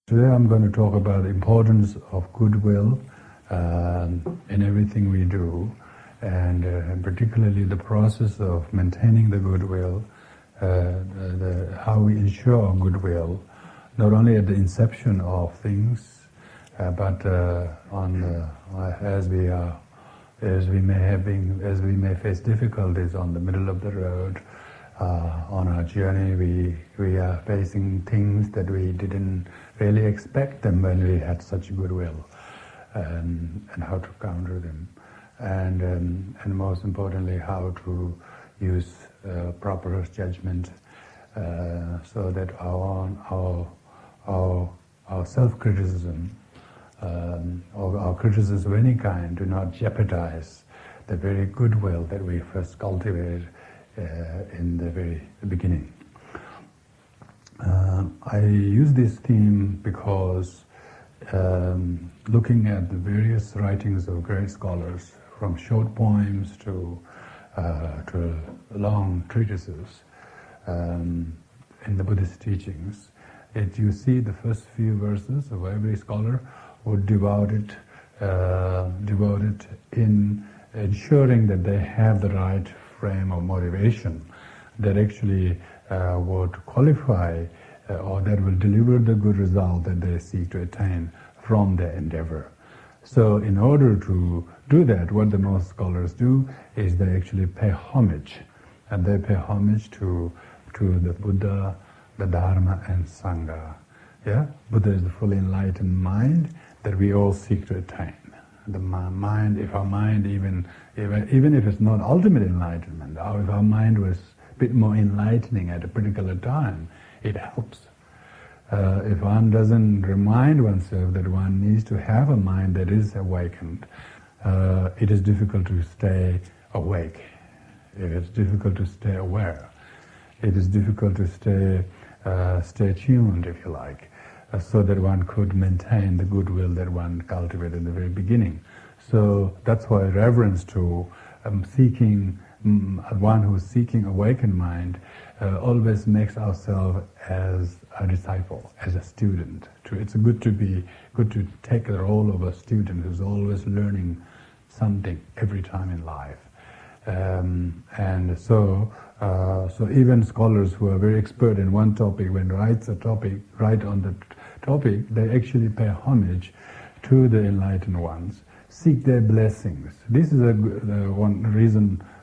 Today I'm going to talk about the importance of goodwill in everything we do, and particularly the process of maintaining the goodwill, how we ensure goodwill, not only at the inception of things, but as we may face difficulties on the middle of the road. On our journey, we are facing things that we didn't really expect them when we had such goodwill, and how to counter them, and most importantly, how to use proper judgment, so that our self-criticism or our criticism of any kind do not jeopardize the very goodwill that we first cultivated in the very beginning. I use this theme because looking at the various writings of great scholars, from short poems to long treatises in the Buddhist teachings, you see the first few verses of every scholar would devote it in ensuring that they have the right frame of motivation that actually would qualify or that will deliver the good result that they seek to attain from their endeavor. So in order to do that, what the most scholars do is they actually pay homage, and they pay homage to the Buddha, the Dharma and Sangha. Yeah? Buddha is the fully enlightened mind that we all seek to attain. The mind, if our mind even if it's not ultimate enlightenment, or if our mind was a bit more enlightening at a particular time, it helps. If one doesn't remind oneself that one needs to have a mind that is awakened, it is difficult to stay awake. It is difficult to stay aware. It is difficult to stay tuned, if you like, so that one could maintain the goodwill that one cultivated in the very beginning. So that's why reverence to one who is seeking awakened mind always makes ourselves as a disciple, as a student. It's good to take the role of a student who's always learning something every time in life. And so even scholars who are very expert in one topic, when write on the topic, they actually pay homage to the enlightened ones, seek their blessings. This is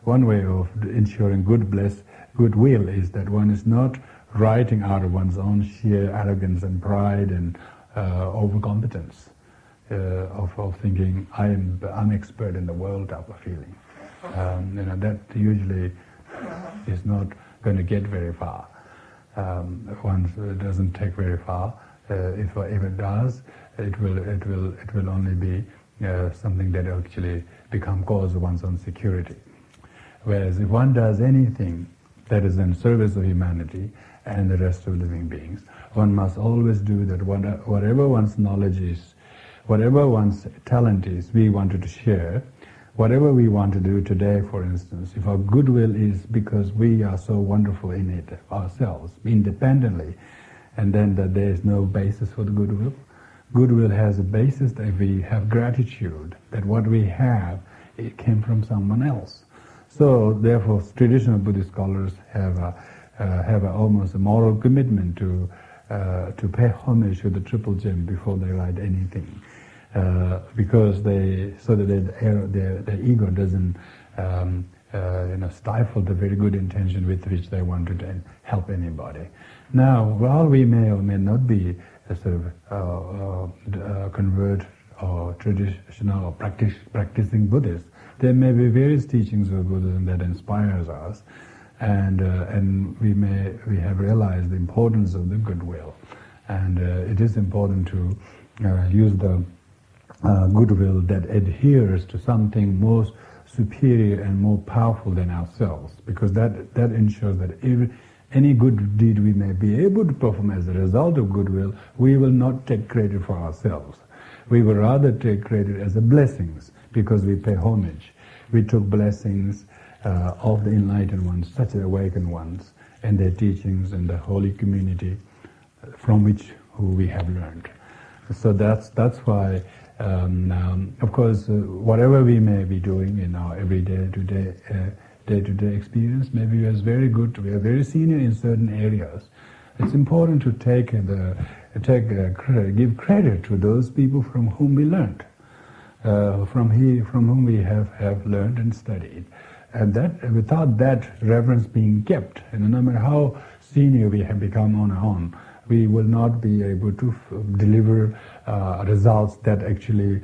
one way of ensuring goodwill is that one is not writing out of one's own sheer arrogance and pride and overcompetence, of thinking I'm expert in the world type of feeling. That usually is not going to get very far. One doesn't take very far. If it does, it will only be something that actually become cause of one's own security. Whereas if one does anything that is in service of humanity and the rest of living beings, one must always do that. Whatever one's knowledge is, whatever one's talent is, we wanted to share. Whatever we want to do today, for instance, if our goodwill is because we are so wonderful in it ourselves, independently, and then that there is no basis for the goodwill. Goodwill has a basis that we have gratitude, that what we have, it came from someone else. So therefore, traditional Buddhist scholars have almost a moral commitment to pay homage to the triple gem before they write anything. Because so that their ego doesn't stifle the very good intention with which they want to help anybody. Now, while we may or may not be a sort of convert or traditional or practicing Buddhists, there may be various teachings of Buddhism that inspires us, and we have realized the importance of the goodwill, and it is important to use the goodwill that adheres to something more superior and more powerful than ourselves, because that ensures that any good deed we may be able to perform as a result of goodwill, we will not take credit for ourselves. We will rather take credit as a blessings, because we pay homage. We took blessings of the enlightened ones, such as awakened ones, and their teachings and the holy community from which who we have learned. So that's why, of course, whatever we may be doing in our everyday day-to-day experience, maybe we are very good, we are very senior in certain areas. It's important to give credit to those people from whom we learned, from whom we have learned and studied. And that, without that reverence being kept, and no matter how senior we have become on our own, we will not be able to deliver results that actually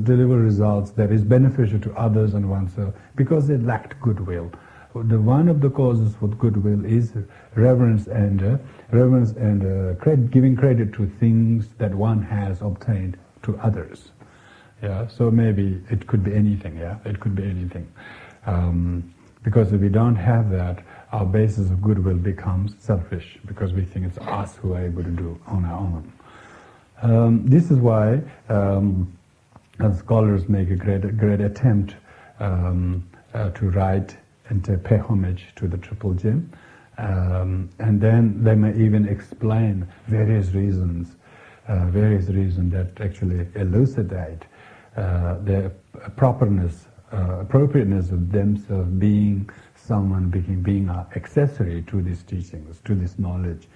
deliver results that is beneficial to others and oneself, because they lacked goodwill. One of the causes for goodwill is reverence and giving credit to things that one has obtained to others. Yeah, so maybe it could be anything. Yeah, it could be anything. Because if we don't have that, our basis of goodwill becomes selfish, because we think it's us who are able to do on our own. This is why scholars make a great attempt to write and to pay homage to the Triple Gem, and then they may even explain various reasons that actually elucidate the appropriateness of themselves being someone, being an accessory to these teachings, to this knowledge,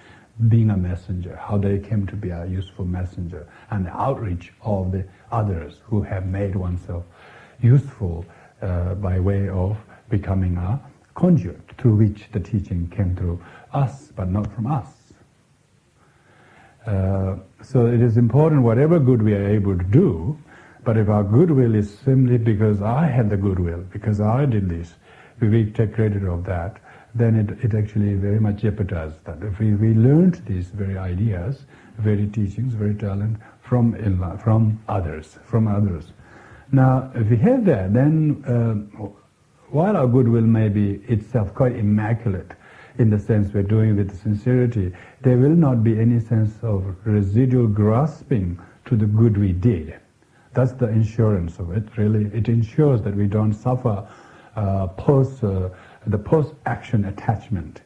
being a messenger, how they came to be a useful messenger, and the outreach of the others who have made oneself useful by way of becoming a conduit through which the teaching came through us, but not from us. So it is important, whatever good we are able to do, but if our goodwill is simply because I had the goodwill, because I did this, we take credit of that, then it actually very much jeopardizes that. If we learned these very ideas, very teachings, very talent from others. Now, if we have that, then while our goodwill may be itself quite immaculate, in the sense we're doing with sincerity, there will not be any sense of residual grasping to the good we did. That's the insurance of it, really. It ensures that we don't suffer the post-action attachment.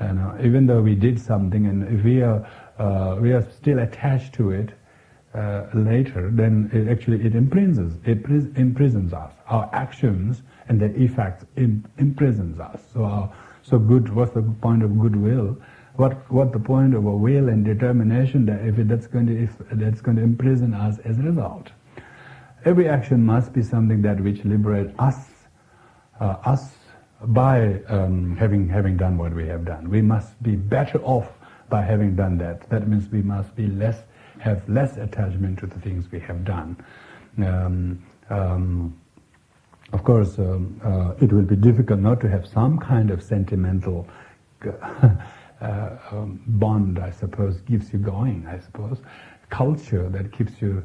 Even though we did something, and if we are still attached to it later, then it imprisons us. Our actions and their effects imprisons us. So good. What's the point of goodwill? What the point of a will and determination that's going to imprison us as a result? Every action must be something that which liberates us by having done what we have done. We must be better off by having done that. That means we must have less attachment to the things we have done. Of course, it will be difficult not to have some kind of sentimental bond, I suppose, keeps you going, I suppose. Culture that keeps you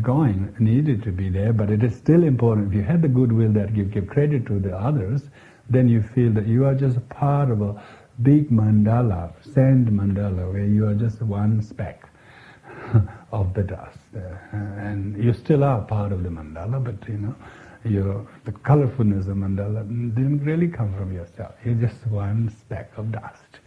going needed to be there, but it is still important. If you have the goodwill that you give credit to the others, then you feel that you are just a part of a big mandala, sand mandala, where you are just one speck of the dust. And you still are part of the mandala, but the colorfulness of mandala didn't really come from yourself. You're just one speck of dust.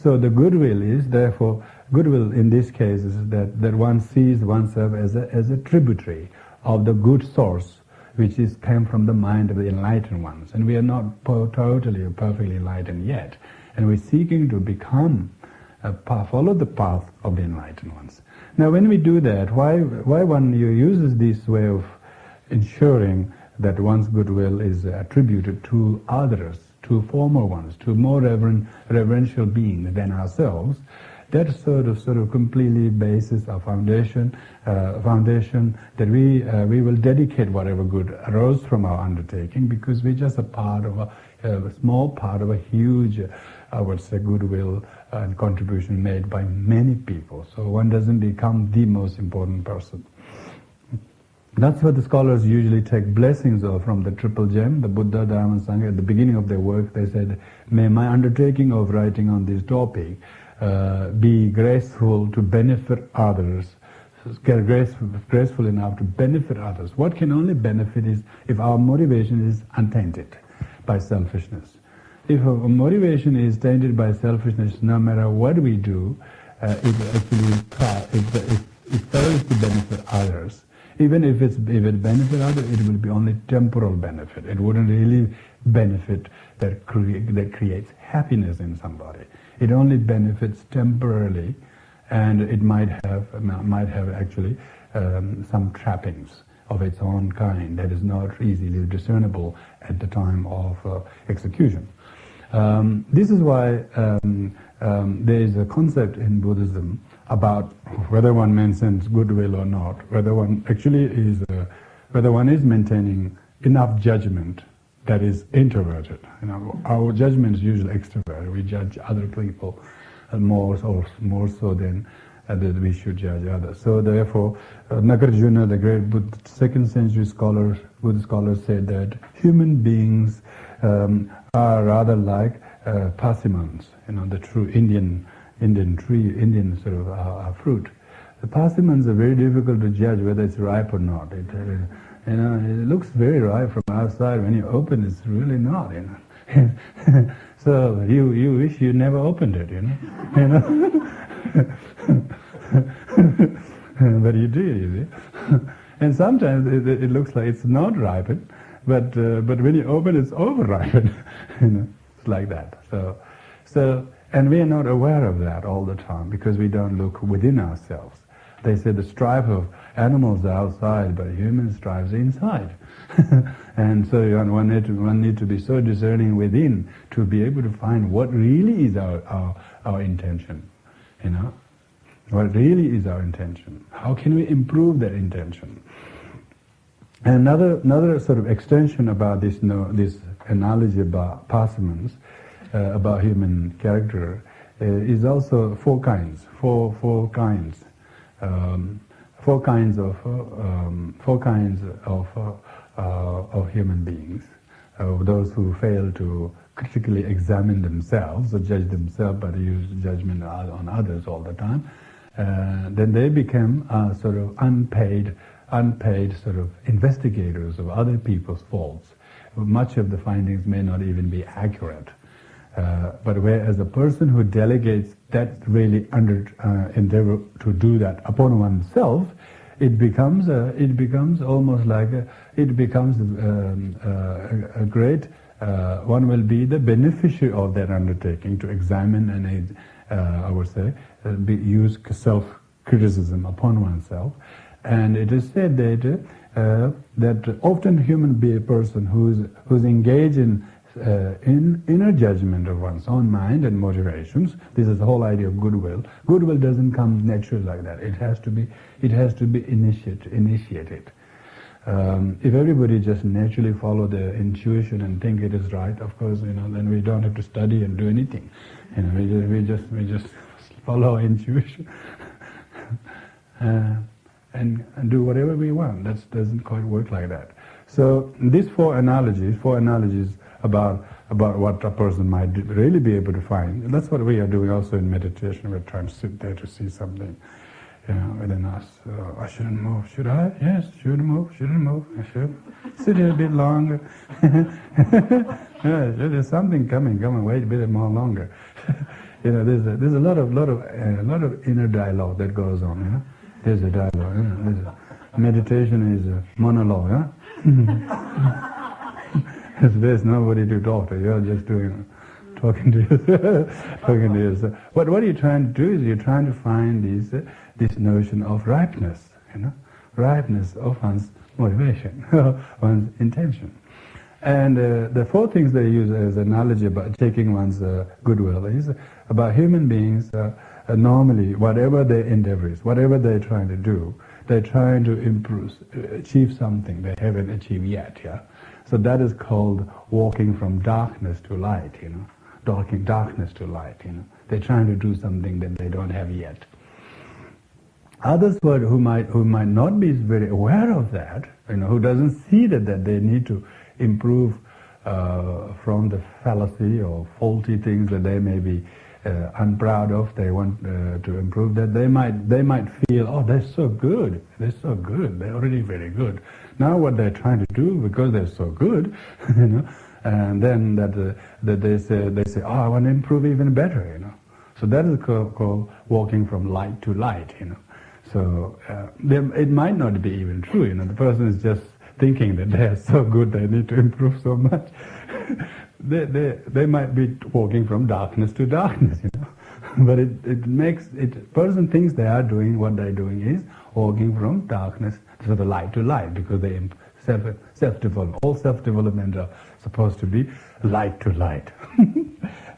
So the goodwill is, therefore, goodwill in this case is that one sees oneself as a tributary of the good source, which came from the mind of the enlightened ones. And we are not totally or perfectly enlightened yet. And we're seeking to follow the path of the enlightened ones. Now when we do that, why one uses this way of ensuring that one's goodwill is attributed to others, to former ones, to more reverential beings than ourselves, that sort of completely bases our foundation that we will dedicate whatever good arose from our undertaking, because we're just a part of a small part of a huge, I would say, goodwill and contribution made by many people. So one doesn't become the most important person. That's what the scholars usually take blessings of from the Triple Gem, the Buddha, Dharma, and Sangha. At the beginning of their work, they said, "May my undertaking of writing on this topic be graceful to benefit others, graceful enough to benefit others." What can only benefit is if our motivation is untainted by selfishness. if a motivation is tainted by selfishness, no matter what we do, it fails to benefit others. Even if it benefits others, it will be only temporal benefit. It wouldn't really benefit that creates happiness in somebody. It only benefits temporarily, and it might have actually some trappings of its own kind that is not easily discernible at the time of execution. This is why there is a concept in Buddhism about whether one maintains goodwill or not, whether one is maintaining enough judgment that is introverted. Our judgment is usually extroverted. We judge other people more so than that we should judge others. So therefore, Nagarjuna, the great second century Buddhist scholar, said that human beings are rather like persimmons, the true Indian sort of fruit. The persimmons are very difficult to judge whether it's ripe or not. It looks very ripe from outside. When you open it, it's really not. So you wish you never opened it. But you did. And sometimes it looks like it's not ripened, but when you open it, it's over ripened. It's like that. So and we are not aware of that all the time because we don't look within ourselves. They say the strife of animals are outside, but human strives inside. And so one need to be so discerning within to be able to find what really is our intention. What really is our intention? How can we improve that intention? And another sort of extension about this analogy about persimmons, about human character, is also four kinds of human beings. Those who fail to critically examine themselves or judge themselves, but use judgment on others all the time. Then they become sort of unpaid sort of investigators of other people's faults. Much of the findings may not even be accurate. But whereas a person who delegates that really endeavor to do that upon oneself, it becomes almost like a great. One will be the beneficiary of that undertaking to examine and I would say use self-criticism upon oneself. And it is said that often a person who's engaged in inner judgment of one's own mind and motivations. This is the whole idea of goodwill. Goodwill doesn't come naturally like that. It has to be initiated. If everybody just naturally follow their intuition and think it is right, of course, then we don't have to study and do anything. We just follow our intuition and do whatever we want. That doesn't quite work like that. So these four analogies about what a person might really be able to find. And that's what we are doing also in meditation. We're trying to sit there to see something within us. I shouldn't move. Should I? Yes, shouldn't move. I should. Sit here a bit longer. There's something coming. Wait a bit more longer. There's a lot of inner dialogue that goes on. There's a dialogue. Meditation is a monologue. There's nobody to talk to. You're just talking to yourself. What are you trying to do is you're trying to find this notion of ripeness, ripeness of one's motivation, one's intention. And the four things they use as analogy about taking one's goodwill is about human beings. Normally, whatever their endeavor is, whatever they're trying to do, they're trying to achieve something they haven't achieved yet. So that is called walking from darkness to light, darkness to light, They're trying to do something that they don't have yet. Others who might not be very aware of that, who doesn't see that they need to improve from the fallacy or faulty things that they may be unproud of, they want to improve that. They might feel, oh, they're so good, they're already very good. Now what they're trying to do, because they're so good, and then that they say, oh, I want to improve even better, you know. So that is called walking from light to light, you know. So it might not be even true, you know. The person is just thinking that they are so good, they need to improve so much. they might be walking from darkness to darkness, you know. But it makes it. Person thinks they are doing what they're doing is walking from darkness to the light to light, because they self-development. All self-development are supposed to be light to light.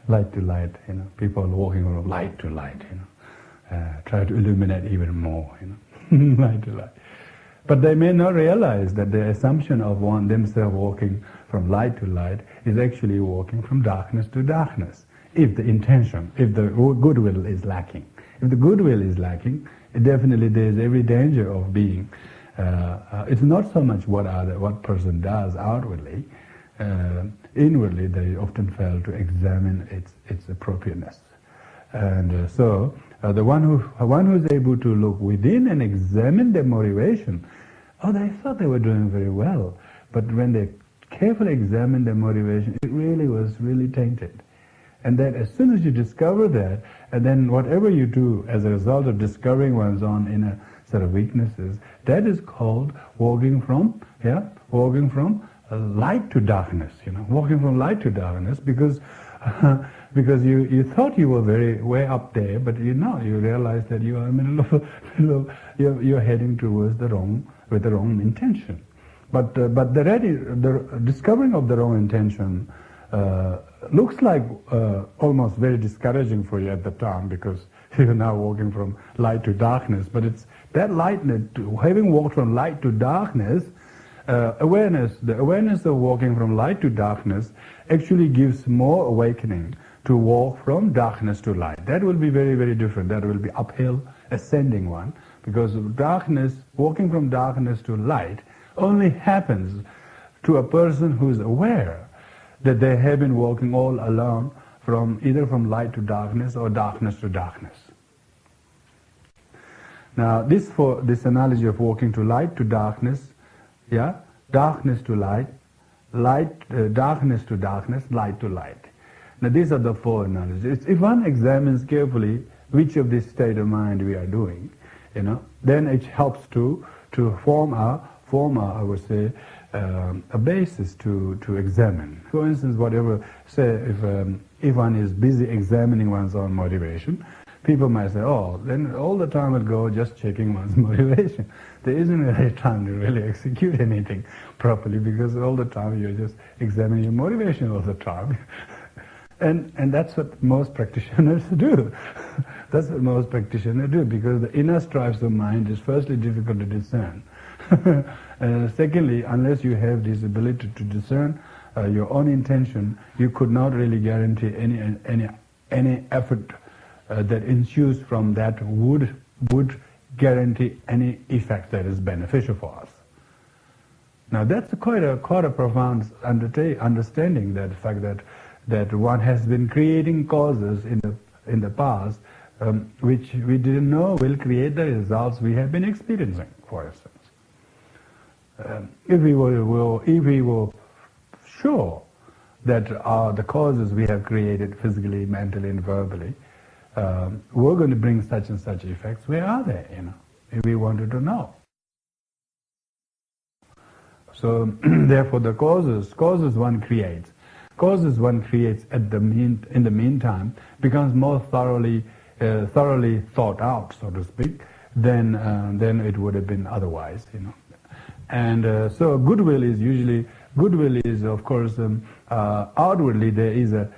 Light to light, you know. People walking from light to light, you know. Try to illuminate even more, you know. Light to light. But they may not realize that the assumption of one themselves walking from light to light is actually walking from darkness to darkness. If the intention, if the goodwill is lacking. If the goodwill is lacking, definitely there is every danger of being. It's not so much what person does outwardly. Inwardly, they often fail to examine its appropriateness. And so, the one who's able to look within and examine their motivation, they thought they were doing very well, but when they carefully examined their motivation, it really was really tainted. And that as soon as you discover that, and then whatever you do as a result of discovering one's own inner set of weaknesses, that is called walking from light to darkness. You know, walking from light to darkness, because you thought you were way up there, but you realize that you are in the middle of you're heading towards with the wrong intention. But the discovering of the wrong intention looks like almost very discouraging for you at the time, because you're now walking from light to darkness. But it's that having walked from light to darkness, the awareness of walking from light to darkness actually gives more awakening to walk from darkness to light. That will be very, very different. That will be uphill, ascending one, because walking from darkness to light only happens to a person who is aware that they have been walking all along either from light to darkness or darkness to darkness. Now, this analogy of walking to light to darkness, darkness to light, darkness to darkness, light to light. Now, these are the four analogies. If one examines carefully which of this state of mind we are doing, you know, then it helps to form a I would say, a basis to examine. For instance, if one is busy examining one's own motivation, people might say, then all the time will go just checking one's motivation. There isn't really time to really execute anything properly, because all the time you're just examining your motivation all the time. And that's what most practitioners do. That's what most practitioners do, because the inner stripes of mind is firstly difficult to discern. Secondly, unless you have this ability to discern your own intention, you could not really guarantee any effort that ensues from that would guarantee any effect that is beneficial for us. Now that's quite a profound understanding, that fact that one has been creating causes in the past which we didn't know will create the results we have been experiencing, for instance. If we were sure that the causes we have created physically, mentally, and verbally were going to bring such and such effects, where are they? You know, if we wanted to know. So, therefore, the causes one creates in the meantime becomes more thoroughly thought out, so to speak, than it would have been otherwise. You know. And so goodwill is of course outwardly there is a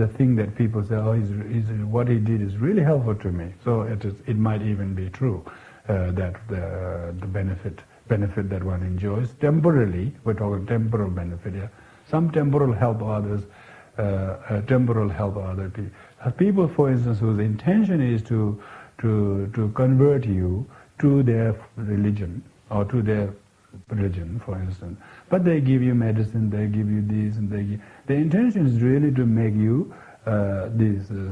thing that people say, what he did is really helpful to me. So it might even be true that the benefit that one enjoys temporarily, we're talking temporal benefit here. Some temporal help others, temporal help other people. People, for instance, whose intention is to convert you to their religion or to their religion, for instance. But they give you medicine, they give you this, and the intention is really to make you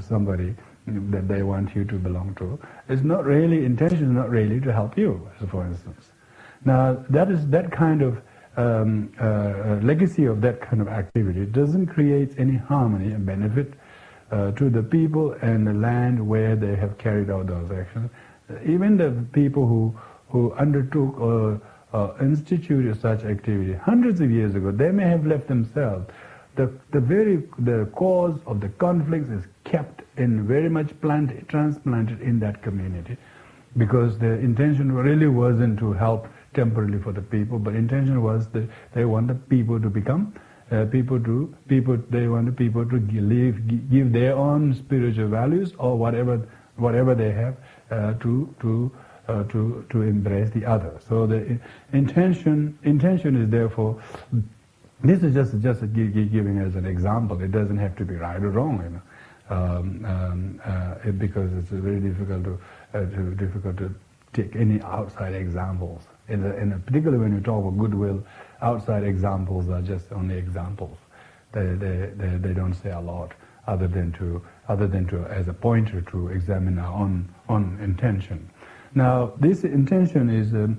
somebody that they want you to belong to. Intention is not really to help you, for instance. Now that kind of legacy of that kind of activity doesn't create any harmony and benefit to the people and the land where they have carried out those actions. Even the people who undertook or instituted such activity hundreds of years ago, they may have left themselves. The cause of the conflicts is kept in very much transplanted in that community, because the intention really wasn't to help temporarily for the people, but intention was that they want the people to become they want the people to give their own spiritual values or whatever they have to embrace the other. So the intention is therefore, this is just giving as an example. It doesn't have to be right or wrong, because it's very difficult to take any outside examples. Particularly when you talk about goodwill, outside examples are just only examples. They don't say a lot, other than to as a pointer to examine our own intention. Now, this intention is the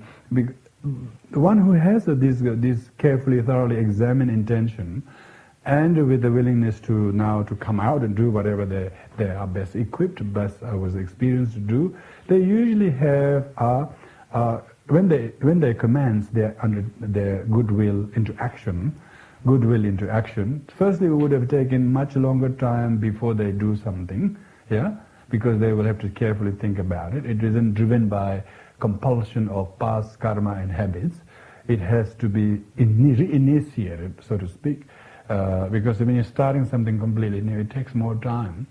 one who has this carefully, thoroughly examined intention, and with the willingness to come out and do whatever they are best equipped, best was experienced to do. They usually have when they commence their goodwill into action. Firstly, it would have taken much longer time before they do something, because they will have to carefully think about it. It isn't driven by compulsion of past karma and habits. It has to be reinitiated, so to speak, because when you're starting something completely new, it takes more time.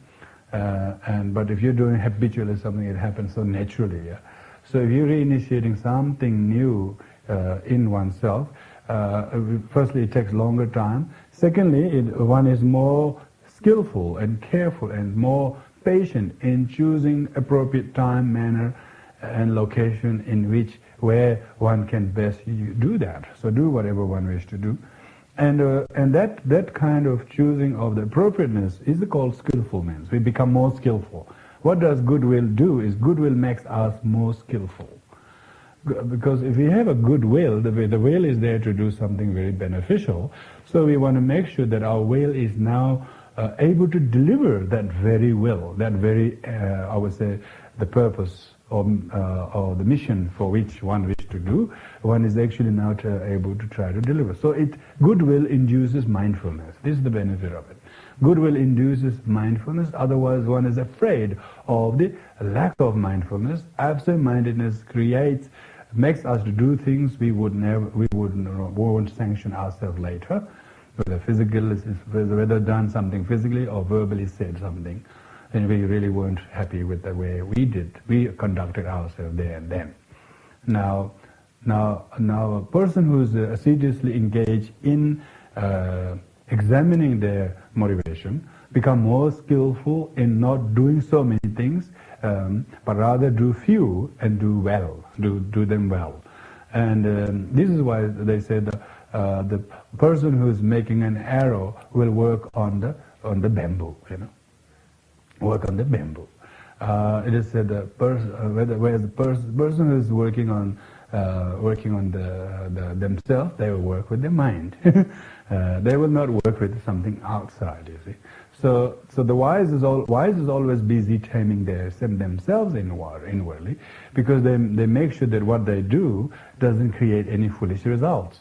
But if you're doing habitually something, it happens so naturally. So if you're reinitiating something new in oneself, firstly, it takes longer time. Secondly, one is more skillful and careful and more patient in choosing appropriate time, manner, and location where one can best do that. So do whatever one wishes to do. And that kind of choosing of the appropriateness is called skillfulness. We become more skillful. What does goodwill do is goodwill makes us more skillful. Because if we have a good will, the will is there to do something very beneficial, so we want to make sure that our will is now able to deliver that very will, that very, I would say, the purpose or the mission for which one wishes to do, one is actually now able to try to deliver. So goodwill induces mindfulness. This is the benefit of it. Goodwill induces mindfulness, otherwise one is afraid of the lack of mindfulness. Absent-mindedness makes us to do things we won't sanction ourselves later, whether done something physically or verbally said something, and we really weren't happy with the way we conducted ourselves there and then. Now a person who's assiduously engaged in examining their motivation become more skillful in not doing so many things, but rather do few and do them well. And this is why they say the person who is making an arrow will work on the bamboo, work on the bamboo. It is said whereas the person who is working on themselves, they will work with their mind. They will not work with something outside, you see. So the wise is always busy taming themselves inwardly, because they make sure that what they do doesn't create any foolish results.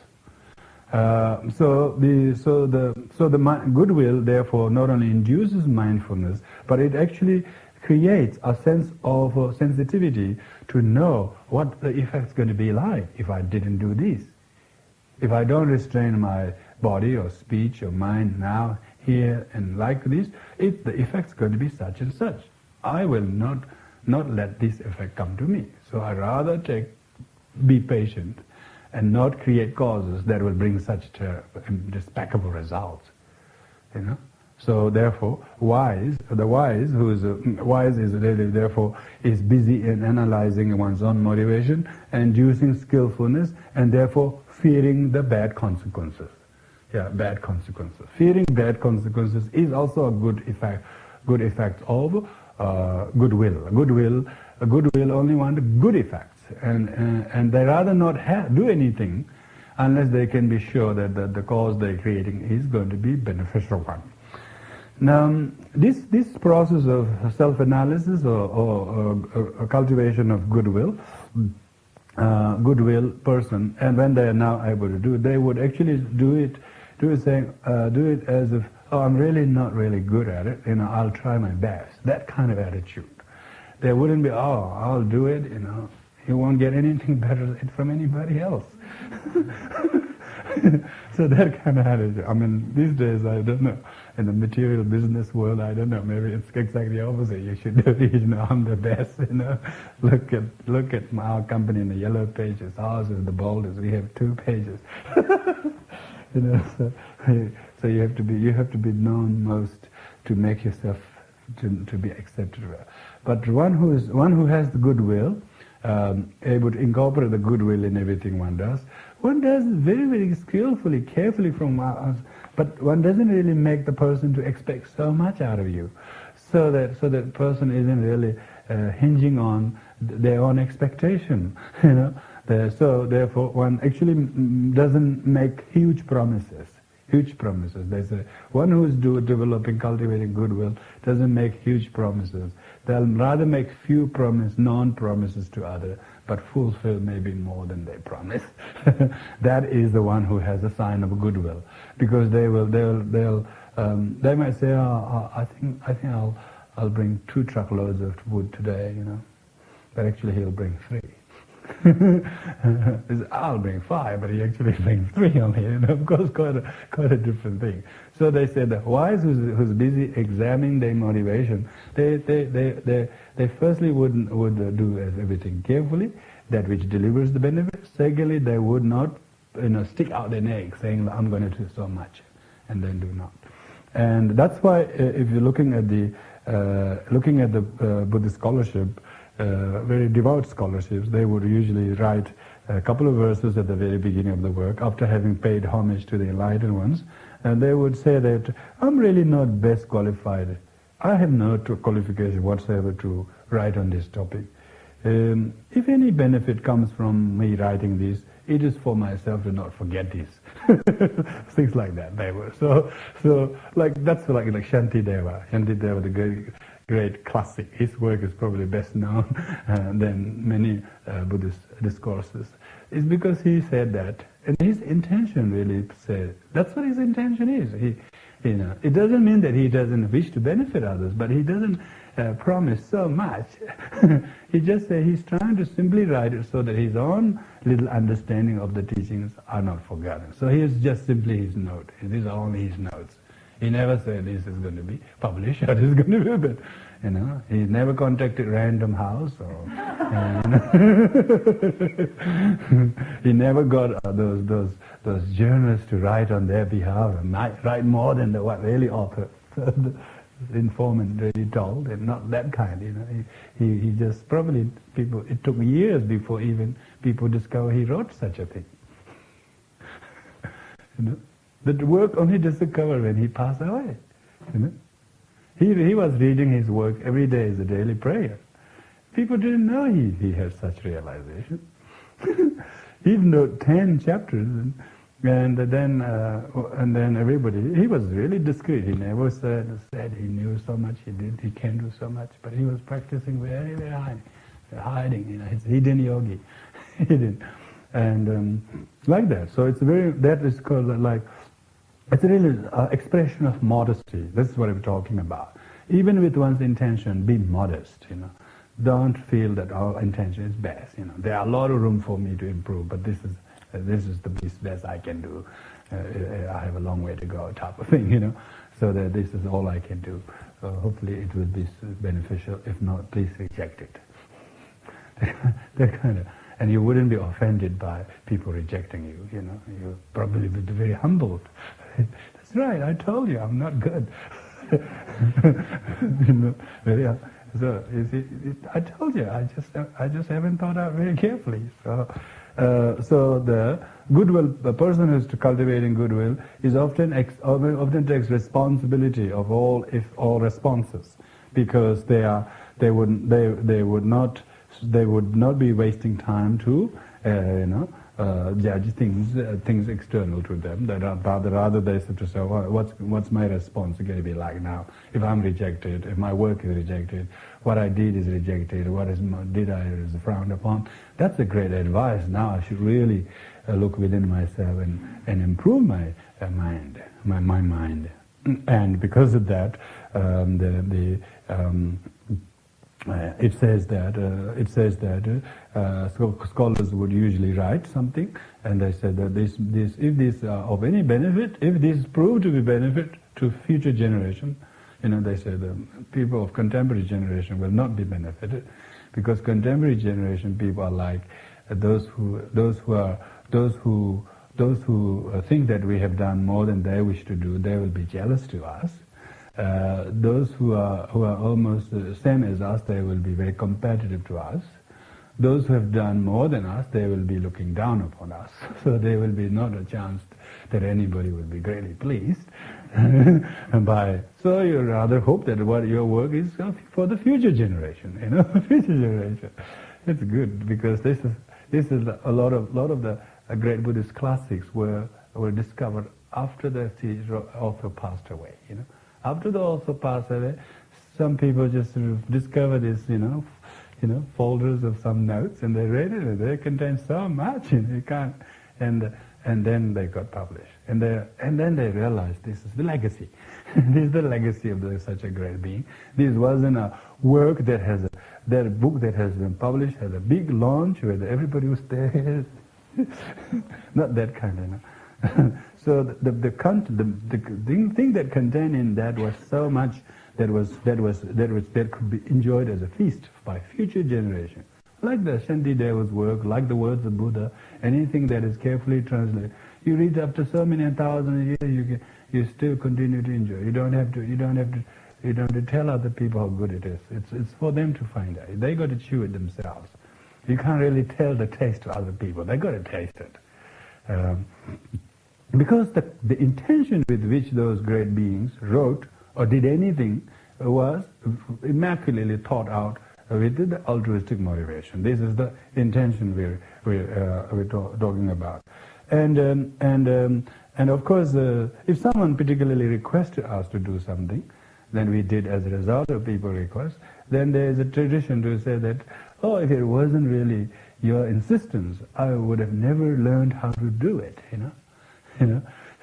So the goodwill therefore not only induces mindfulness, but it actually creates a sense of sensitivity to know what the effect's going to be like if I didn't do this. If I don't restrain my body or speech or mind now, here and like this, the effect's going to be such and such. I will not let this effect come to me. So I rather be patient and not create causes that will bring such despicable results. So therefore, the wise who is wise is really therefore is busy in analyzing one's own motivation and using skillfulness, and therefore fearing the bad consequences. Bad consequences. Fearing bad consequences is also a good effect of goodwill. Goodwill only want good effects, and they rather not do anything unless they can be sure that the cause they're creating is going to be beneficial one. Now, this process of self-analysis or cultivation of goodwill person, and when they are now able to do it, they would actually do it as if, oh, I'm really not really good at it, I'll try my best. That kind of attitude. There wouldn't be, oh, I'll do it, you won't get anything better from anybody else. So that kind of attitude. I mean, these days, I don't know, in the material business world, I don't know, maybe it's exactly the opposite. You should do it, I'm the best, Look at our company in the yellow pages. Ours is the boldest. We have 2 pages. So you have to be known most to make yourself to be accepted. But one who has the goodwill, able to incorporate the goodwill in everything one does it very, very skillfully, carefully from us, but one doesn't really make the person to expect so much out of you, so that person isn't really hinging on their own expectation, So therefore, one actually doesn't make huge promises. There's one who is developing, cultivating goodwill doesn't make huge promises. They'll rather make few non-promises to others, but fulfill maybe more than they promise. That is the one who has a sign of goodwill, because they might say, oh, I think I'll bring 2 truckloads of wood today, but actually he'll bring 3. I'll bring 5, but he actually brings 3 only. Of course, quite a different thing. So they said the wise who's busy examining their motivation, they firstly would do everything carefully, that which delivers the benefit. Secondly, they would not stick out their neck saying, I'm going to do so much, and then do not. And that's why if you're looking at the Buddhist scholarship, very devout scholarships, they would usually write a couple of verses at the very beginning of the work, after having paid homage to the enlightened ones, and they would say that I'm really not best qualified. I have no qualification whatsoever to write on this topic. If any benefit comes from me writing this, it is for myself to not forget this. Things like that they were. So that's like Shantideva. Shantideva, the great classic. His work is probably best known than many Buddhist discourses. It's because he said that, and his intention really said, that's what his intention is. It doesn't mean that he doesn't wish to benefit others, but he doesn't promise so much. He just said he's trying to simply write it so that his own little understanding of the teachings are not forgotten. So here's just simply his note. These are only his notes. He never said this is going to be published or this is going to be, but he never contacted Random House or he never got those journalists to write on their behalf and write more than what really author, the informant really told, and not that kind. He just probably it took years before even people discovered he wrote such a thing. The work only discovered when he passed away. He was reading his work every day as a daily prayer. People didn't know he had such realization. He wrote 10 chapters, and then everybody. He was really discreet. He never said he knew so much. He can do so much, but he was practicing very, very high, hiding. He's hidden yogi, hidden, and like that. So it's that is called like. It's really an expression of modesty. This is what I'm talking about. Even with one's intention, be modest. Don't feel that our intention is best. There are a lot of room for me to improve, but this is the best I can do. I have a long way to go, type of thing. So that this is all I can do. Hopefully, it will be beneficial. If not, please reject it. That kind of. And you wouldn't be offended by people rejecting you, You probably would be very humbled. That's right, I told you I'm not good. So you see, I told you, I just haven't thought out very carefully. So the goodwill, the person who's cultivating goodwill, is often takes responsibility of all responses, because they would not be wasting time to judge things external to them. That rather they say to say, well, what's my response going to be like now? If I'm rejected, if my work is rejected, what I did is rejected, did I is frowned upon. That's a great advice. Now I should really look within myself and improve my mind, my mind. And because of that, it says that scholars would usually write something, and they said that if this of any benefit, if this proved to be benefit to future generation, they say the people of contemporary generation will not be benefited, because contemporary generation people are like those who think that we have done more than they wish to do. They will be jealous to us. Those who are almost the same as us, they will be very competitive to us. Those who have done more than us, they will be looking down upon us. So there will be not a chance that anybody will be greatly pleased. So you rather hope that what your work is for the future generation. Future generation. It's good, because this is a lot of the great Buddhist classics were discovered after the teacher also passed away. After they also passed away, some people just sort of discover this, folders of some notes, and they read it, and they contain so much, you can't, and then they got published, and then they realized this is the legacy. This is the legacy of such a great being. This wasn't a work that book that has been published has a big launch where everybody was there. Not that kind, So the thing that contained in that was so much that could be enjoyed as a feast by future generations. Like the Shantideva's work, like the words of Buddha, anything that is carefully translated. You read after so many thousand years, you still continue to enjoy. You don't have to tell other people how good it is. It's for them to find out. They got to chew it themselves. You can't really tell the taste to other people. They got to taste it. Because the intention with which those great beings wrote or did anything was immaculately thought out with the altruistic motivation. This is the intention we're talking about. And of course, if someone particularly requested us to do something, then we did as a result of people's requests. Then there is a tradition to say that, if it wasn't really your insistence, I would have never learned how to do it.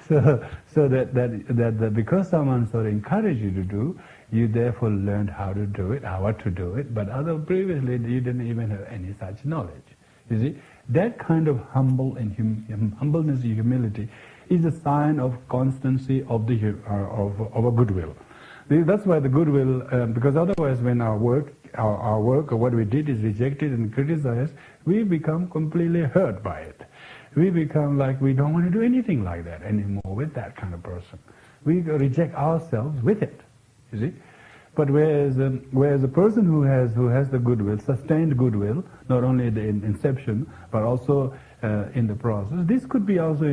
So that because someone sort of encouraged you to do, you therefore learned how to do it, what to do it. But previously you didn't even have any such knowledge. You see, that kind of humbleness and humility is a sign of constancy of a goodwill. That's why the goodwill, because otherwise when our work or what we did is rejected and criticized, we become completely hurt by it. We become like we don't want to do anything like that anymore with that kind of person. We reject ourselves with it, you see. But whereas a person who has the goodwill, sustained goodwill, not only the inception but also in the process. This could be also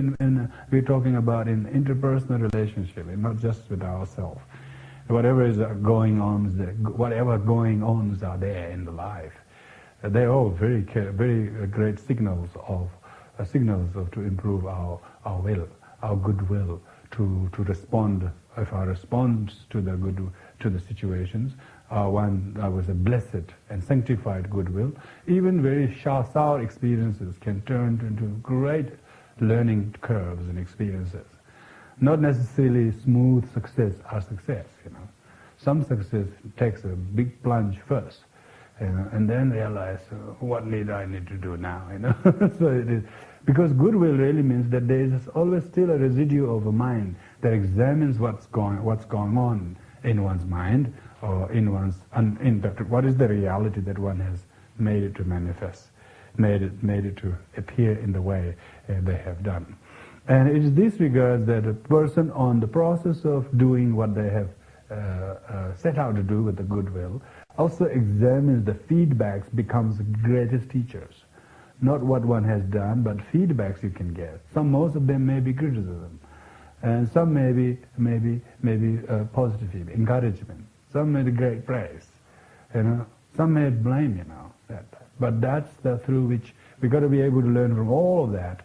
we're talking about in interpersonal relationship, and not just with ourselves. Whatever is going on, whatever going ons are there in the life, they're all very great signals to improve our will, our goodwill, to respond. If our response to the situations was a blessed and sanctified goodwill, even very sour experiences can turn into great learning curves and experiences. Not necessarily smooth success or success, Some success takes a big plunge first, and then realize what I need to do now, So it is, because goodwill really means that there is always still a residue of a mind that examines what's going on in one's mind, or in what is the reality that one has made it to manifest, made it to appear in the way they have done. And it is this regards that a person on the process of doing what they have set out to do with the goodwill also examines the feedbacks, becomes the greatest teachers. Not what one has done, but feedbacks you can get. Most of them may be criticism, and some may be positive feedback, encouragement. Some may be great praise, Some may blame, But that's through which We got to be able to learn from all of that,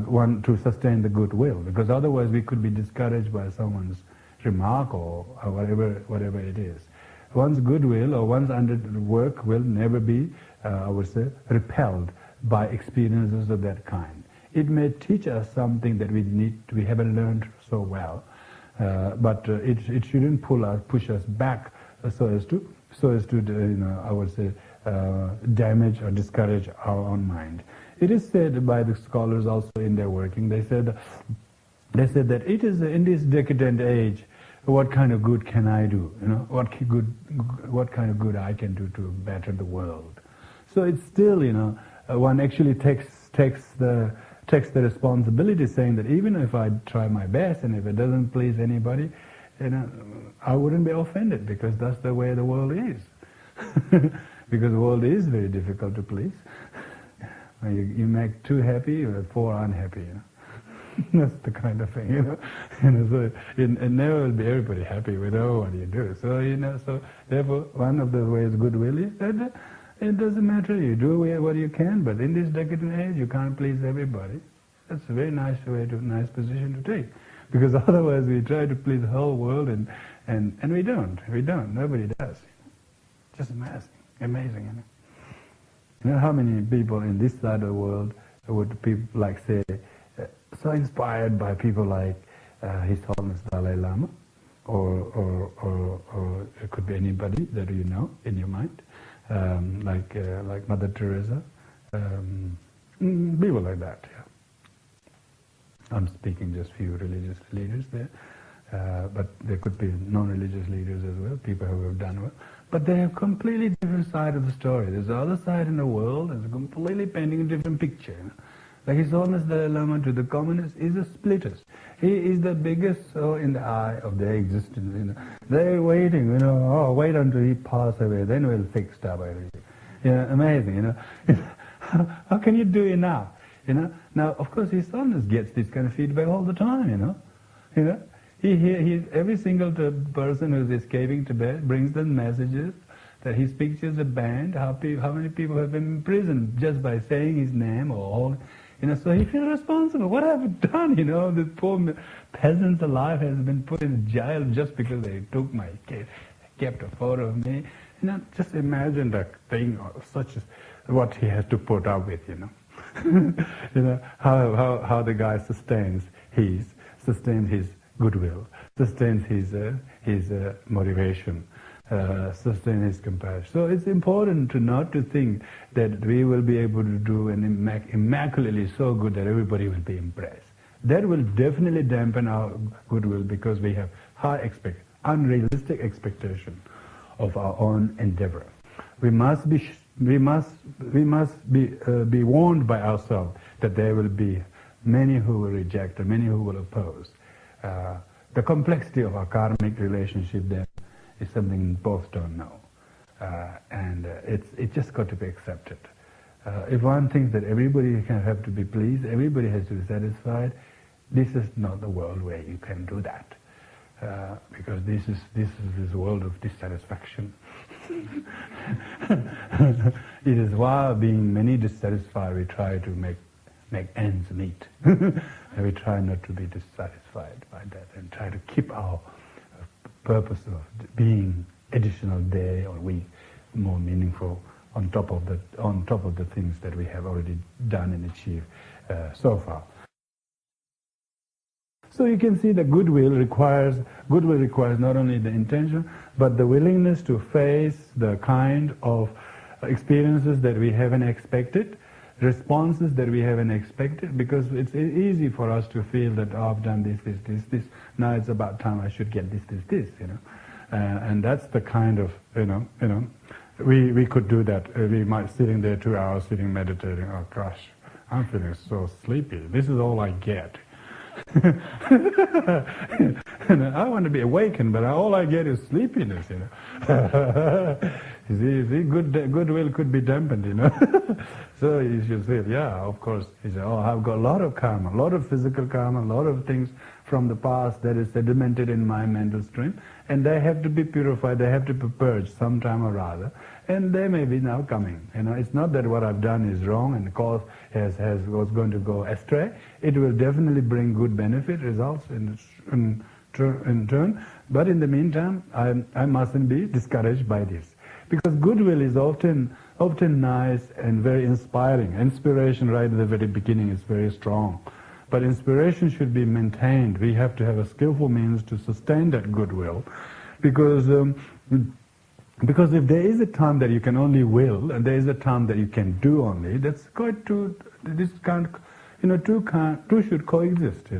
one to sustain the goodwill, because otherwise we could be discouraged by someone's remark or whatever it is. One's goodwill or one's work will never be, I would say, repelled by experiences of that kind. It may teach us something that we haven't learned so well, but it shouldn't push us back so as to I would say, damage or discourage our own mind. It is said by the scholars also in their working. They said that it is in this decadent age, what kind of good can I do? What kind of good I can do to better the world? So it's still, one actually takes the responsibility, saying that even if I try my best and if it doesn't please anybody, I wouldn't be offended, because that's the way the world is. Because the world is very difficult to please. You make two happy, four unhappy. That's the kind of thing, So it never will be everybody happy with what you do. So so therefore, one of the ways goodwill is that it doesn't matter. You do what you can, but in this decadent age, you can't please everybody. That's a very nice nice position to take, because otherwise we try to please the whole world, and we don't. Nobody does. Just amazing. How many people in this side of the world would people say, so inspired by people like His Holiness Dalai Lama, or it could be anybody that you know in your mind, like Mother Teresa, people like that. Yeah. I'm speaking just few religious leaders there, but there could be non-religious leaders as well, people who have done well. But they have completely different side of the story. There's the other side in the world, and it's completely painting a different picture. Like His Holiness Dalai Lama to the communists is a splitters. He is the biggest soul in the eye of their existence. They're waiting, wait until he passes away, then we'll fix stuff, everything. Amazing, How can you do it now? Now, of course, His Holiness gets this kind of feedback all the time, He every single person who's escaping Tibet brings them messages that his pictures are banned, how many people have been imprisoned just by saying his name or all. So he feels responsible. What have I done? The poor peasants alive has been put in jail just because they took my case, kept a photo of me. Just imagine the thing such as what he has to put up with. How the guy sustains his goodwill, sustains his motivation, sustain his compassion. So it's important not to think that we will be able to do an immaculately so good that everybody will be impressed. That will definitely dampen our goodwill, because we have unrealistic expectation of our own endeavor. We must be warned by ourselves that there will be many who will reject and many who will oppose. The complexity of our karmic relationship there is something both don't know, and it's just got to be accepted. If one thinks that everybody can have to be pleased, everybody has to be satisfied, this is not the world where you can do that, because this is a world of dissatisfaction. It is while being many dissatisfied we try to make ends meet. And we try not to be dissatisfied by that, and try to keep our purpose of being additional day or week more meaningful on top of the things that we have already done and achieved so far. So you can see that goodwill requires not only the intention, but the willingness to face the kind of experiences that we haven't expected, responses that we haven't expected, because it's easy for us to feel that, I've done this, now it's about time I should get this, and that's the kind of, we could do that. We might sitting there 2 hours, sitting meditating, oh gosh, I'm feeling so sleepy, this is all I get. I want to be awakened, but all I get is sleepiness, Goodwill could be dampened, So you should say, yeah, of course. He said, oh, I've got a lot of karma, a lot of physical karma, a lot of things from the past that is sedimented in my mental stream, and they have to be purified, they have to be purged sometime or other, and they may be now coming. It's not that what I've done is wrong and the cause was going to go astray. It will definitely bring good benefit results in turn, but in the meantime, I mustn't be discouraged by this. Because goodwill is often nice and very inspiring. Inspiration right at the very beginning is very strong. But inspiration should be maintained. We have to have a skillful means to sustain that goodwill. Because if there is a time that you can only will, and there is a time that you can do only, that's quite two should coexist,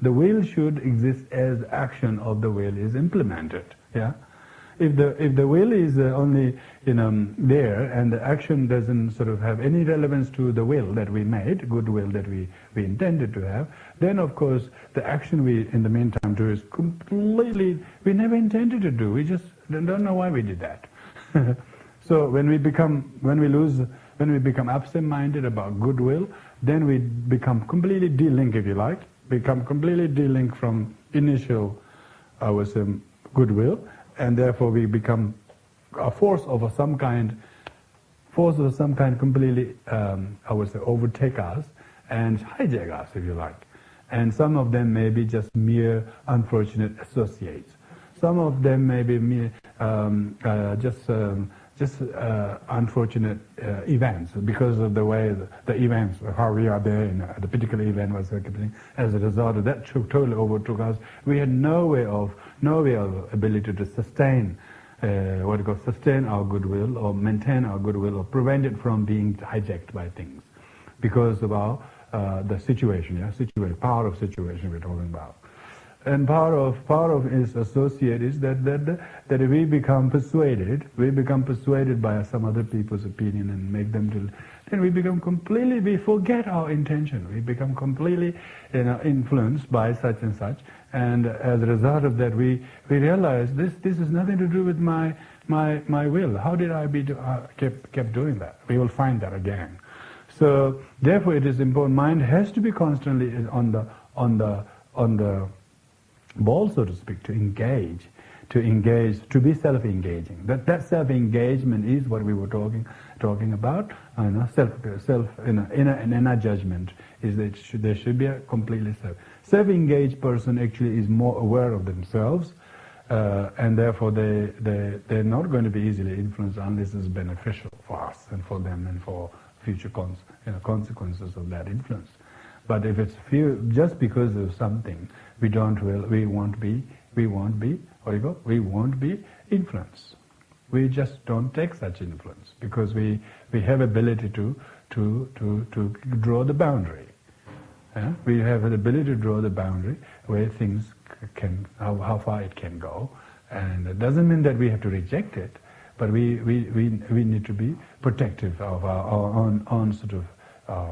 The will should exist as action of the will is implemented, yeah? If the will is only there and the action doesn't sort of have any relevance to the will that we made, goodwill that we intended to have, then of course the action we in the meantime do is completely we never intended to do. We just don't know why we did that. So when we become absent-minded about goodwill, then we become completely de-linked, if you like, completely de-linked from initial goodwill. And therefore we become a force of some kind completely, overtake us and hijack us, if you like. And some of them may be just mere unfortunate associates. Some of them may be mere unfortunate events because of the way the events, how we are there, the particular event was happening. As a result of that, totally overtook us. We had no way of ability to sustain sustain our goodwill or maintain our goodwill or prevent it from being hijacked by things because of our the situation, power of situation we're talking about. And part of its associate is that we become persuaded by some other people's opinion and make them to, then we forget our intention. We become completely influenced by such and such, and as a result of that we realize this has nothing to do with my will. How did I kept doing that? We will find that again. So therefore it is important. Mind has to be constantly on the ball, so to speak, to engage, to be self-engaging. That self-engagement is what we were talking about. Inner judgment is that there should be a completely self-engaged person. Actually, is more aware of themselves, and therefore they're not going to be easily influenced unless it's beneficial for us and for them and for future consequences of that influence. But if it's just because of something, we won't be influenced. We just don't take such influence because we have ability to draw the boundary. Yeah? We have an ability to draw the boundary where things can, how far it can go, and it doesn't mean that we have to reject it, but we need to be protective of our own sort of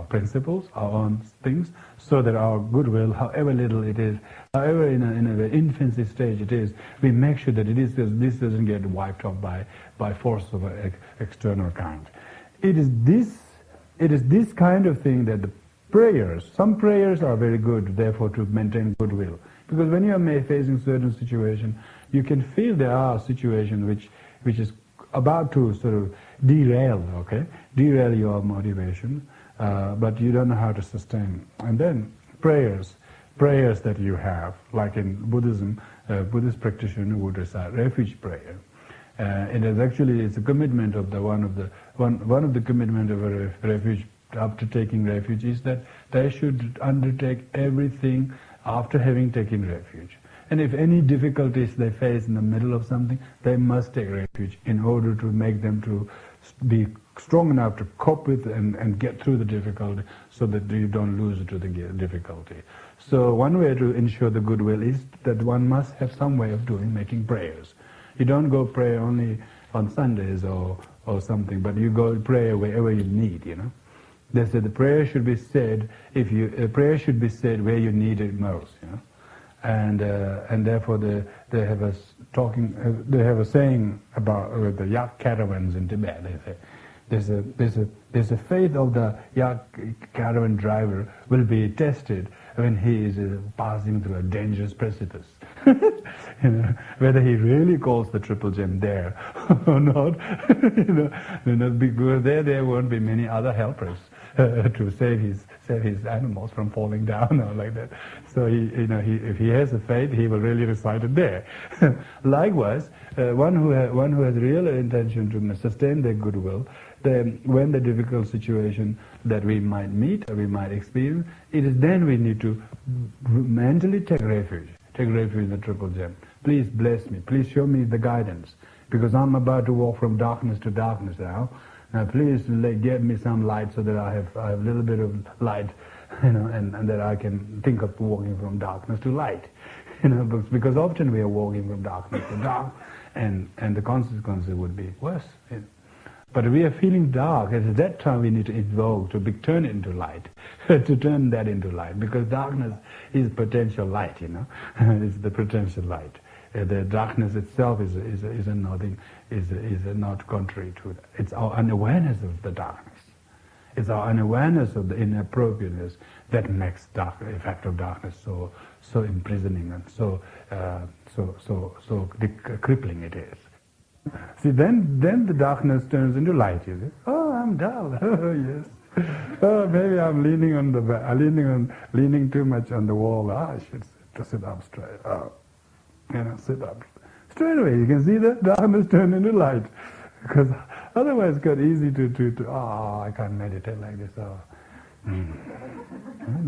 principles, our own things, so that our goodwill, however little it is, however in an infancy stage it is, we make sure that this doesn't get wiped off by force of an external kind. It is this kind of thing that the prayers, some prayers are very good, therefore, to maintain goodwill. Because when you are facing certain situations, you can feel there are situations which is about to sort of derail your motivation. But you don't know how to sustain. And then prayers that you have, like in Buddhism, Buddhist practitioner would recite refuge prayer. It's a commitment of one of the commitment of a refuge after taking refuge is that they should undertake everything after having taken refuge. And if any difficulties they face in the middle of something, they must take refuge in order to make them to be strong enough to cope with and get through the difficulty so that you don't lose to the difficulty. So one way to ensure the goodwill is that one must have some way of making prayers. You don't go pray only on Sundays or something, but you go pray wherever you need, They said the prayer should be said where you need it most, and therefore they have a they have a saying about the yak caravans in Tibet. They say there's a faith of the yak caravan driver will be tested when he is passing through a dangerous precipice. Whether he really calls the triple gem there or not, because there won't be many other helpers to save his animals from falling down or like that. So if he has a faith, he will really recite it there. Likewise, one who has real intention to sustain their goodwill, when the difficult situation that we might meet or we might experience, it is then we need to mentally take refuge in the triple gem. Please bless me. Please show me the guidance, because I'm about to walk from darkness to darkness now. Now please give me some light so that I have a little bit of light, and that I can think of walking from darkness to light. Because often we are walking from darkness to dark, and the consequences would be worse. But we are feeling dark. At that time we need to invoke to turn it into light, to turn that into light, because darkness is potential light. It's the potential light. The darkness itself is not contrary to that. It's our unawareness of the darkness. It's our unawareness of the inappropriateness that makes the effect of darkness so imprisoning and so crippling it is. See, then the darkness turns into light. You see, oh, I'm dull. Oh, yes. Oh, maybe I'm leaning too much on the wall. I should sit up straight. Oh, sit up straight away. You can see the darkness turn into light, because otherwise it's quite easy to I can't meditate like this. Oh.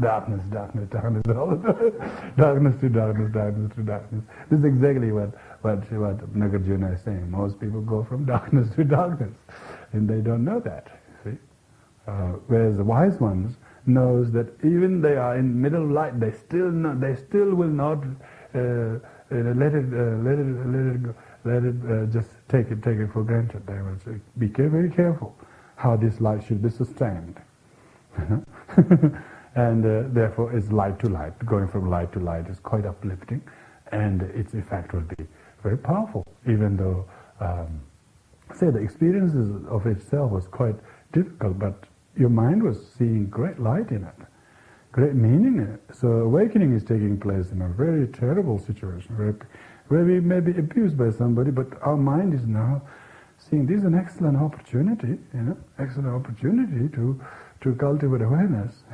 Darkness all the time. Darkness to darkness. This is exactly what Nagarjuna is saying. Most people go from darkness to darkness, and they don't know that. See, whereas the wise ones knows that even they are in middle of light, they still will not let it just take it for granted. They will say, be very careful how this light should be sustained. And therefore it's light to light. Going from light to light is quite uplifting, and its effect will be very powerful, even though the experiences of itself was quite difficult, but your mind was seeing great light in it, great meaning in it. So awakening is taking place in a very terrible situation where we may be abused by somebody, but our mind is now seeing this is an excellent opportunity, to cultivate awareness.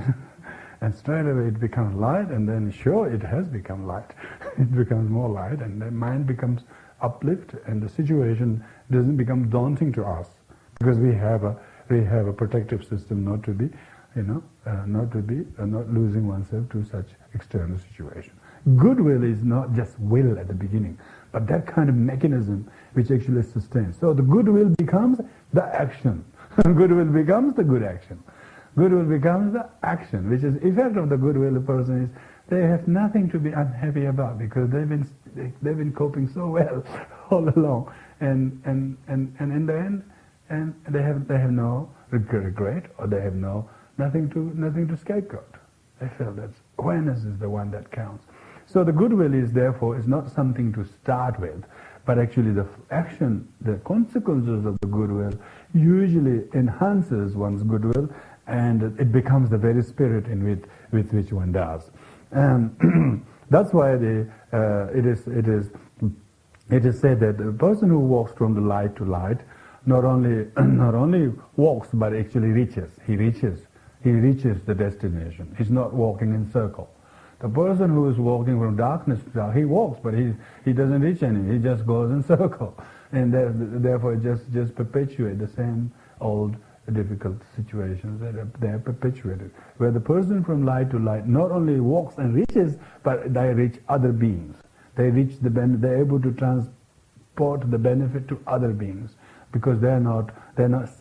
And straight away it becomes light, and then sure, it has become light. It becomes more light, and the mind becomes uplifted, and the situation doesn't become daunting to us, because we have a protective system not losing oneself to such external situation. Goodwill is not just will at the beginning, but that kind of mechanism which actually sustains. So the goodwill becomes the action. Goodwill becomes the good action. Goodwill becomes the action, which is effect of the goodwill. The person is, they have nothing to be unhappy about, because they've been coping so well all along, and in the end, and they have no regret, or they have nothing to scapegoat. They feel that awareness is the one that counts. So the goodwill is therefore not something to start with, but actually the action, the consequences of the goodwill usually enhances one's goodwill, and it becomes the very spirit with which one does. That's why it is said that the person who walks from the light to light not only walks, but actually reaches. He reaches the destination. He's not walking in circle. The person who is walking from darkness to dark, he walks, but he doesn't reach anything. He just goes in circle, and therefore it just perpetuate the same old difficult situations that they are perpetuated. Where the person from light to light not only walks and reaches, but they reach other beings. They reach they're able to transport the benefit to other beings, because they're not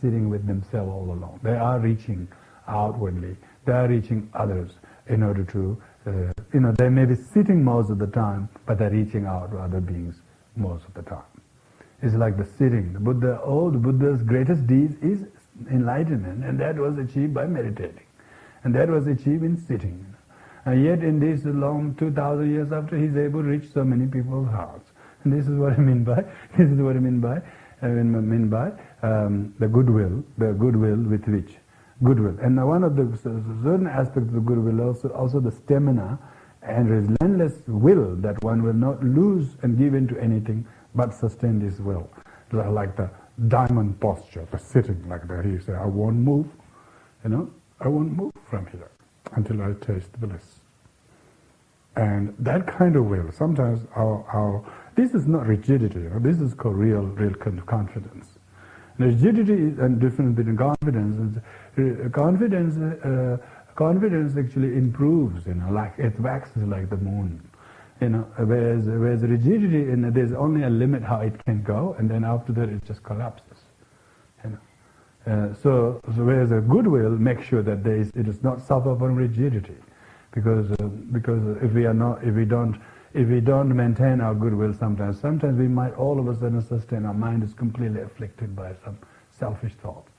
sitting with themselves all alone. They are reaching outwardly. They are reaching others in order to, they may be sitting most of the time, but they're reaching out to other beings most of the time. It's like the sitting. The Buddha's greatest deed is enlightenment, and that was achieved by meditating, and that was achieved in sitting. And yet in this long 2,000 years after, he's able to reach so many people's hearts. And this is what I mean by, this is what I mean by the goodwill with which, goodwill. And one of the certain aspects of the goodwill also the stamina and relentless will that one will not lose and give into anything but sustain this will. Like the diamond posture, the sitting like that. He said, I won't move, I won't move from here until I taste bliss. And that kind of will, sometimes this is not rigidity, this is called real kind of confidence. And rigidity is a difference between confidence. Confidence actually improves, like it waxes like the moon. Whereas rigidity, there's only a limit how it can go, and then after that it just collapses. So whereas a goodwill makes sure that it does not suffer from rigidity, because if we don't maintain our goodwill, sometimes we might all of a sudden sustain. Our mind is completely afflicted by some selfish thoughts,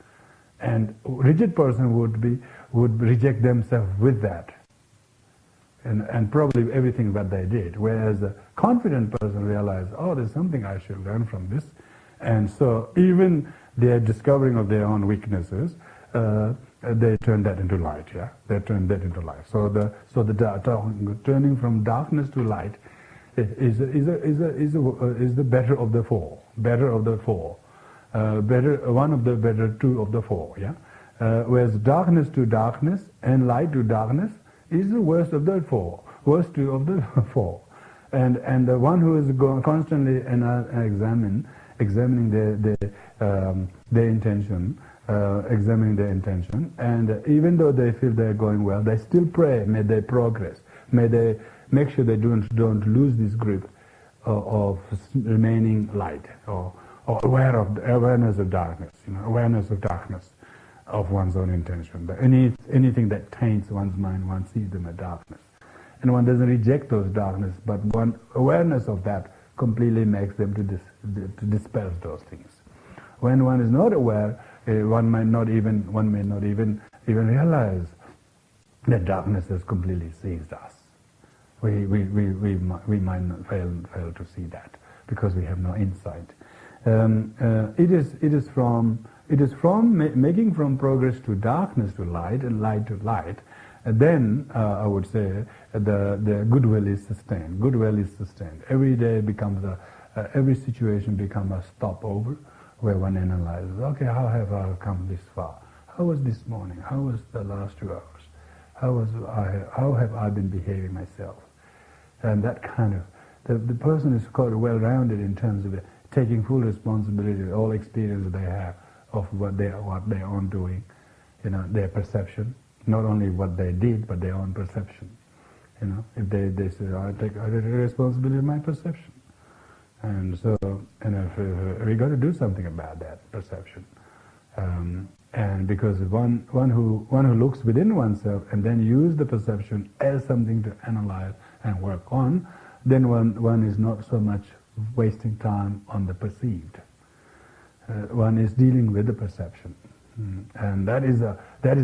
and rigid person would reject themselves with that, and probably everything that they did. Whereas a confident person realizes, oh, there's something I should learn from this, and so even their discovering of their own weaknesses, they turn that into light. Yeah, they turn that into light. So the turning from darkness to light is the better of the four. Better of the four. One of the better two of the four. Yeah. Whereas darkness to darkness and light to darkness is the worst of the four. Worst two of the four. And the one who is constantly examining their intention. Examining their intention, and even though they feel they're going well, they still pray, may they progress, may they make sure they don't lose this grip of remaining light, or awareness of darkness, awareness of darkness of one's own intention. But anything that taints one's mind, one sees them as darkness, and one doesn't reject those darkness, but one awareness of that completely makes them to disperse those things. When one is not aware, one may not even realize that darkness has completely seized us. We might not fail to see that because we have no insight. It is from making from progress to darkness to light and light to light. And then I would say the goodwill is sustained. Goodwill is sustained. Every day becomes every situation becomes a stopover, where one analyzes, okay, how have I come this far? How was this morning? How was the last 2 hours? How have I been behaving myself? And that kind of, the person is quite well-rounded in terms of taking full responsibility of all experience they have of what they are doing, their perception, not only what they did, but their own perception. If they say, I take responsibility of my perception. And so, if we got to do something about that perception, and because one who looks within oneself and then use the perception as something to analyze and work on, then one is not so much wasting time on the perceived. One is dealing with the perception, and that is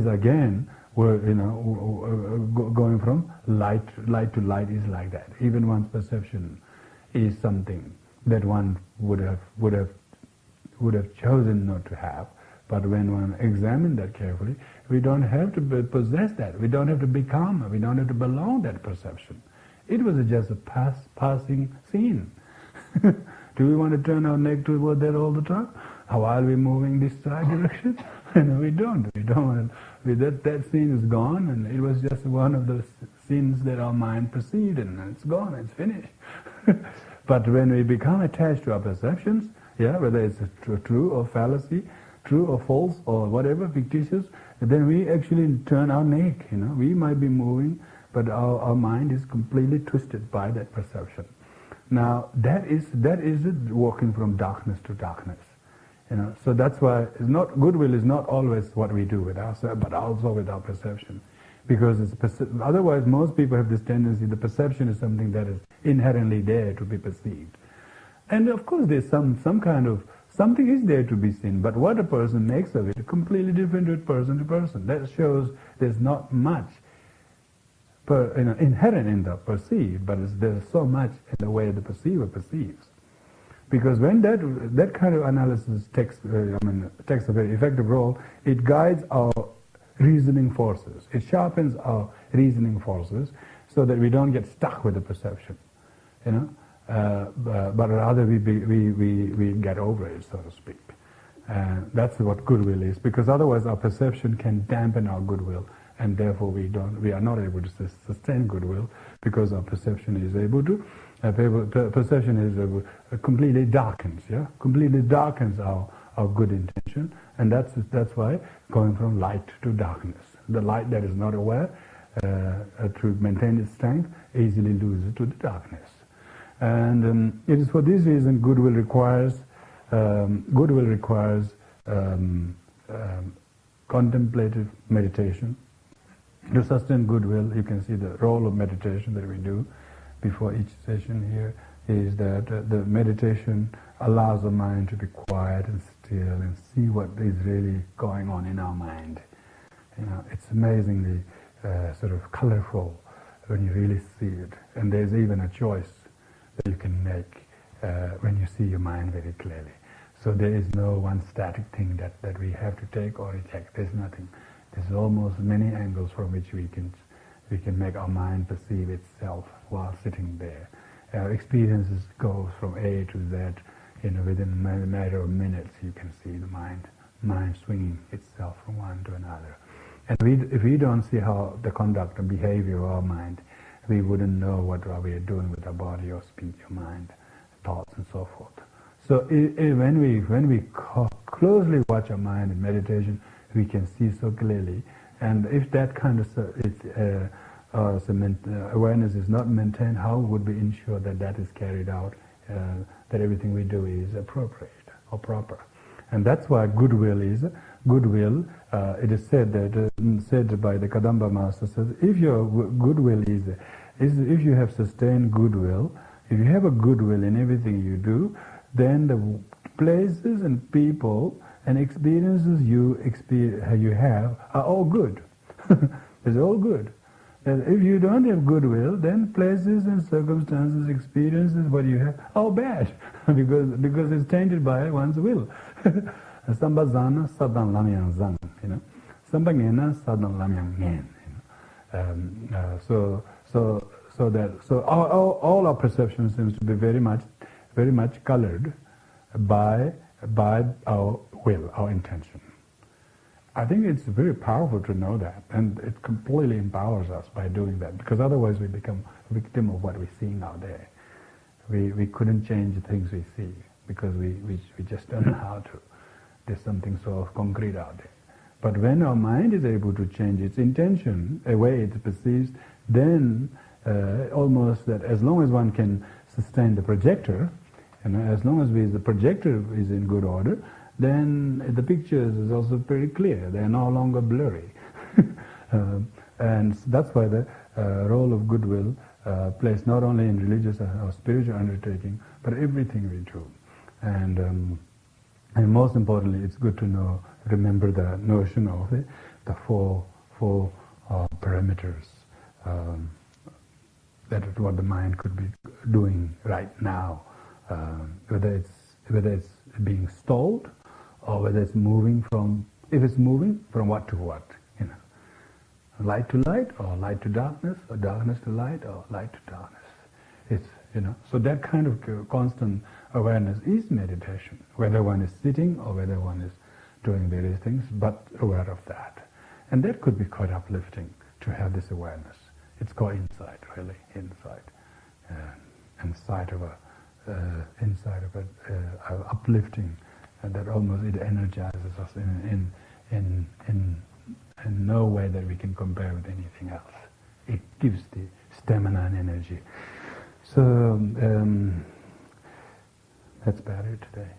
again where going from light to light is like that. Even one's perception is something that one would have chosen not to have, but when one examines that carefully, we don't have to possess that. We don't have to become. We don't have to belong that perception. It was just a passing scene. Do we want to turn our neck toward that all the time? While we're moving this direction? We don't. We don't want to. That scene is gone, and it was just one of the scenes that our mind perceived, and it's gone. It's finished. But when we become attached to our perceptions, whether it's true or fallacy, true or false or whatever, fictitious, then we actually turn our neck. We might be moving, but our mind is completely twisted by that perception. Now that is walking from darkness to darkness. So that's why goodwill is not always what we do with ourselves, but also with our perception. Because otherwise most people have this tendency, the perception is something that is inherently there to be perceived. And of course there's something is there to be seen, but what a person makes of it is completely different with person to person. That shows there's not much inherent in the perceived, but there's so much in the way the perceiver perceives. Because when that kind of analysis takes a very effective role, it guides our reasoning forces. It sharpens our reasoning forces so that we don't get stuck with the perception, but rather we get over it, so to speak. That's what goodwill is, because otherwise our perception can dampen our goodwill, and therefore we are not able to sustain goodwill, because our perception is able to completely darkens our good intention, and that's why going from light to darkness, the light that is not aware to maintain its strength easily loses to the darkness. And it is for this reason goodwill requires contemplative meditation. To sustain goodwill, you can see the role of meditation that we do before each session here is that the meditation allows the mind to be quiet and still and see what is really going on in our mind. It's amazingly sort of colorful when you really see it, and there's even a choice that you can make when you see your mind very clearly. So there is no one static thing that we have to take or reject. There's nothing. There's almost many angles from which we can make our mind perceive itself while sitting there. Our experiences go from A to Z. Within a matter of minutes, you can see the mind swinging itself from one to another. And if we don't see how the conduct and behavior of our mind, we wouldn't know what we are doing with our body or speech or mind, thoughts and so forth. So when we closely watch our mind in meditation, we can see so clearly. And if that kind of awareness is not maintained, how would we ensure that is carried out, that everything we do is appropriate or proper? And that's why goodwill is goodwill. It is said by the Kadamba master, says, if your goodwill is if you have sustained goodwill, if you have a goodwill in everything you do, then the places and people and experiences you have are all good. It's all good. And if you don't have goodwill, then places and circumstances, experiences, what you have, are bad, because it's tainted by one's will. Sambazana sadan lamyang zang, Sambangena sadan lamyang ngen. So all our perception seems to be very much colored by our will, our intention. I think it's very powerful to know that, and it completely empowers us by doing that, because otherwise we become a victim of what we're seeing out there. We couldn't change the things we see, because we just don't know how to. There's something so concrete out there. But when our mind is able to change its intention, a way it perceives, then almost that as long as one can sustain the projector, as long as the projector is in good order, then the pictures is also pretty clear. They are no longer blurry. And that's why the role of goodwill plays not only in religious or spiritual undertaking, but everything we do. And most importantly, it's good to remember the notion of the four parameters. That is what the mind could be doing right now, whether it's being stalled, or whether it's moving from, if it's moving from what to what, light to light, or light to darkness, or darkness to light, or light to darkness. It's so that kind of constant awareness is meditation, whether one is sitting or whether one is doing various things, but aware of that, and that could be quite uplifting to have this awareness. It's called insight, really, insight, insight of a uplifting, and that almost it energizes us in no way that we can compare with anything else. It gives the stamina and energy. So that's about it today.